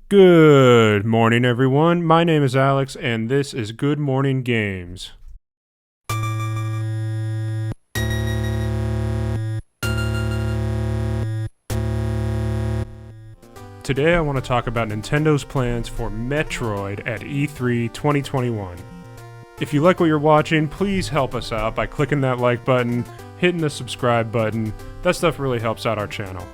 Good morning, everyone. My name is Alex, and this is Good Morning Games. Today I want to talk about Nintendo's plans for Metroid at E3 2021. If you like what you're watching, please help us out by clicking that like button, hitting the subscribe button. That stuff really helps out our channel.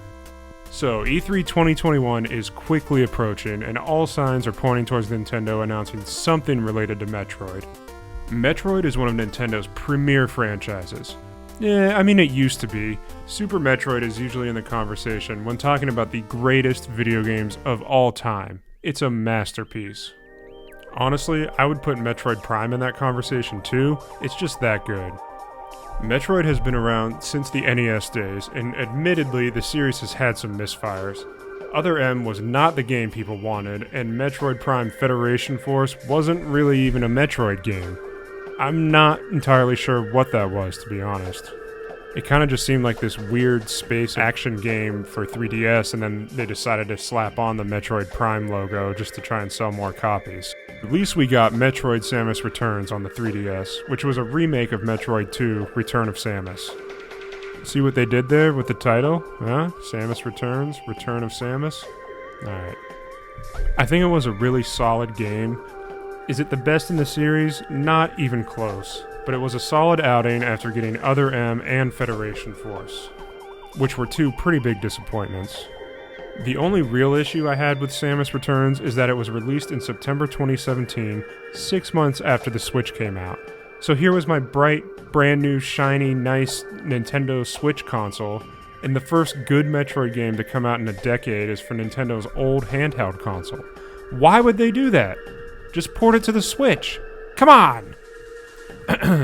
So, E3 2021 is quickly approaching, and all signs are pointing towards Nintendo announcing something related to Metroid. Metroid is one of Nintendo's premier franchises. It used to be. Super Metroid is usually in the conversation when talking about the greatest video games of all time. It's a masterpiece. Honestly, I would put Metroid Prime in that conversation too. It's just that good. Metroid has been around since the NES days, and admittedly, the series has had some misfires. Other M was not the game people wanted, and Metroid Prime Federation Force wasn't really even a Metroid game. I'm not entirely sure what that was, to be honest. It kind of just seemed like this weird space action game for 3DS, and then they decided to slap on the Metroid Prime logo just to try and sell more copies. At least we got Metroid Samus Returns on the 3DS, which was a remake of Metroid 2, Return of Samus. See what they did there with the title? Huh? Samus Returns, Return of Samus? Alright. I think it was a really solid game. Is it the best in the series? Not even close. But it was a solid outing after getting Other M and Federation Force, which were two pretty big disappointments. The only real issue I had with Samus Returns is that it was released in September 2017, 6 months after the Switch came out. So here was my bright, brand new, shiny, nice Nintendo Switch console, and the first good Metroid game to come out in a decade is for Nintendo's old handheld console. Why would they do that? Just port it to the Switch. Come on!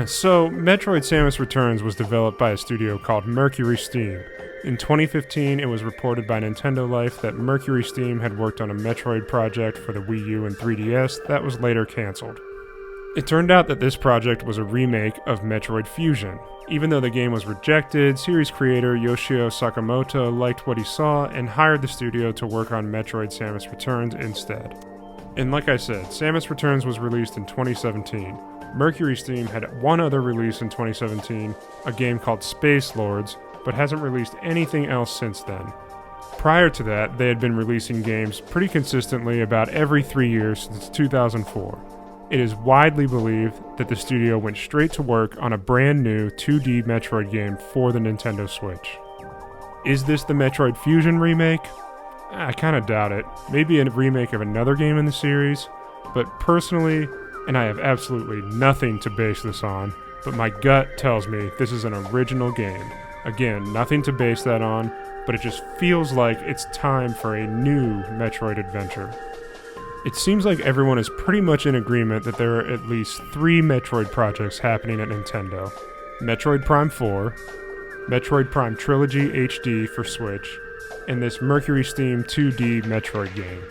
So, Metroid Samus Returns was developed by a studio called Mercury Steam. In 2015, it was reported by Nintendo Life that Mercury Steam had worked on a Metroid project for the Wii U and 3DS that was later cancelled. It turned out that this project was a remake of Metroid Fusion. Even though the game was rejected, series creator Yoshio Sakamoto liked what he saw and hired the studio to work on Metroid Samus Returns instead. And like I said, Samus Returns was released in 2017. Mercury Steam had one other release in 2017, a game called Space Lords, but hasn't released anything else since then. Prior to that, they had been releasing games pretty consistently about every 3 years since 2004. It is widely believed that the studio went straight to work on a brand new 2D Metroid game for the Nintendo Switch. Is this the Metroid Fusion remake? I kinda doubt it. Maybe a remake of another game in the series, but personally, and I have absolutely nothing to base this on, but my gut tells me this is an original game. Again, nothing to base that on, but it just feels like it's time for a new Metroid adventure. It seems like everyone is pretty much in agreement that there are at least 3 Metroid projects happening at Nintendo. Metroid Prime 4, Metroid Prime Trilogy HD for Switch, and this Mercury Steam 2D Metroid game.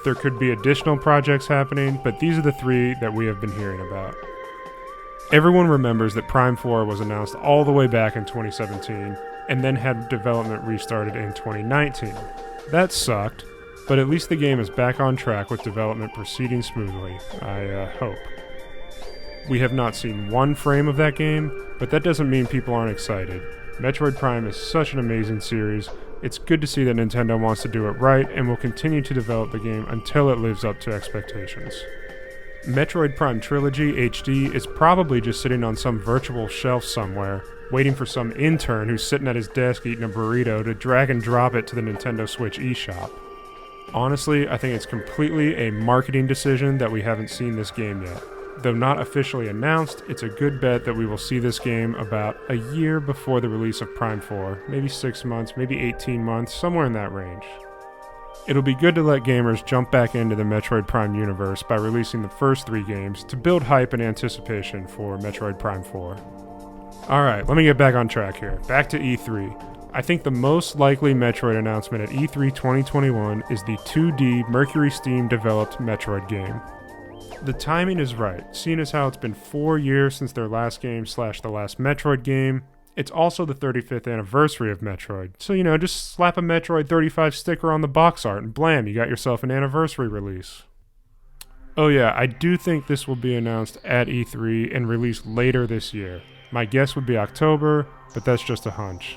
There could be additional projects happening, but these are the 3 that we have been hearing about. Everyone remembers that Prime 4 was announced all the way back in 2017, and then had development restarted in 2019. That sucked, but at least the game is back on track with development proceeding smoothly, I hope. We have not seen one frame of that game, but that doesn't mean people aren't excited. Metroid Prime is such an amazing series. It's good to see that Nintendo wants to do it right and will continue to develop the game until it lives up to expectations. Metroid Prime Trilogy HD is probably just sitting on some virtual shelf somewhere, waiting for some intern who's sitting at his desk eating a burrito to drag and drop it to the Nintendo Switch eShop. Honestly, I think it's completely a marketing decision that we haven't seen this game yet. Though not officially announced, it's a good bet that we will see this game about a year before the release of Prime 4, maybe 6 months, maybe 18 months, somewhere in that range. It'll be good to let gamers jump back into the Metroid Prime universe by releasing the first 3 games to build hype and anticipation for Metroid Prime 4. Alright, let me get back on track here. Back to E3. I think the most likely Metroid announcement at E3 2021 is the 2D Mercury Steam developed Metroid game. The timing is right, seeing as how it's been 4 years since their last game / the last Metroid game. It's also the 35th anniversary of Metroid, so just slap a Metroid 35 sticker on the box art and blam, you got yourself an anniversary release. Oh yeah, I do think this will be announced at E3 and released later this year. My guess would be October, but that's just a hunch.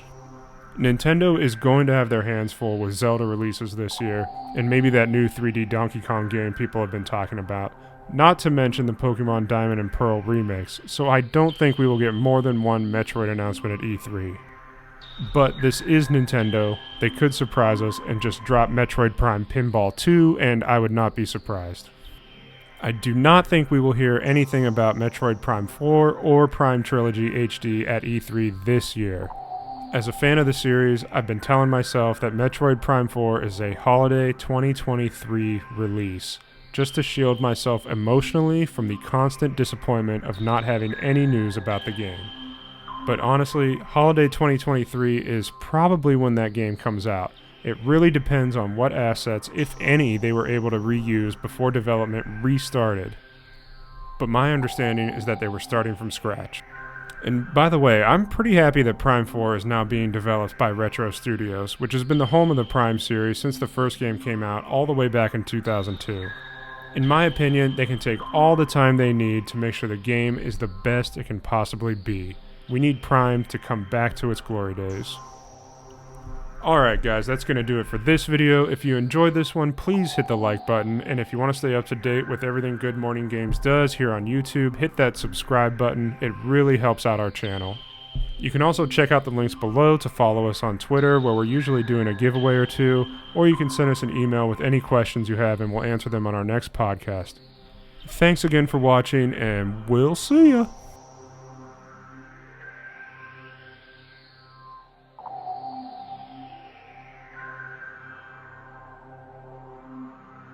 Nintendo is going to have their hands full with Zelda releases this year, and maybe that new 3D Donkey Kong game people have been talking about, not to mention the Pokemon Diamond and Pearl remakes, so I don't think we will get more than one Metroid announcement at E3. But this is Nintendo, they could surprise us and just drop Metroid Prime Pinball 2, and I would not be surprised. I do not think we will hear anything about Metroid Prime 4 or Prime Trilogy HD at E3 this year. As a fan of the series, I've been telling myself that Metroid Prime 4 is a holiday 2023 release, just to shield myself emotionally from the constant disappointment of not having any news about the game. But honestly, holiday 2023 is probably when that game comes out. It really depends on what assets, if any, they were able to reuse before development restarted. But my understanding is that they were starting from scratch. And by the way, I'm pretty happy that Prime 4 is now being developed by Retro Studios, which has been the home of the Prime series since the first game came out all the way back in 2002. In my opinion, they can take all the time they need to make sure the game is the best it can possibly be. We need Prime to come back to its glory days. Alright guys, that's going to do it for this video. If you enjoyed this one, please hit the like button, and if you want to stay up to date with everything Good Morning Games does here on YouTube, hit that subscribe button. It really helps out our channel. You can also check out the links below to follow us on Twitter, where we're usually doing a giveaway or two, or you can send us an email with any questions you have and we'll answer them on our next podcast. Thanks again for watching, and we'll see ya!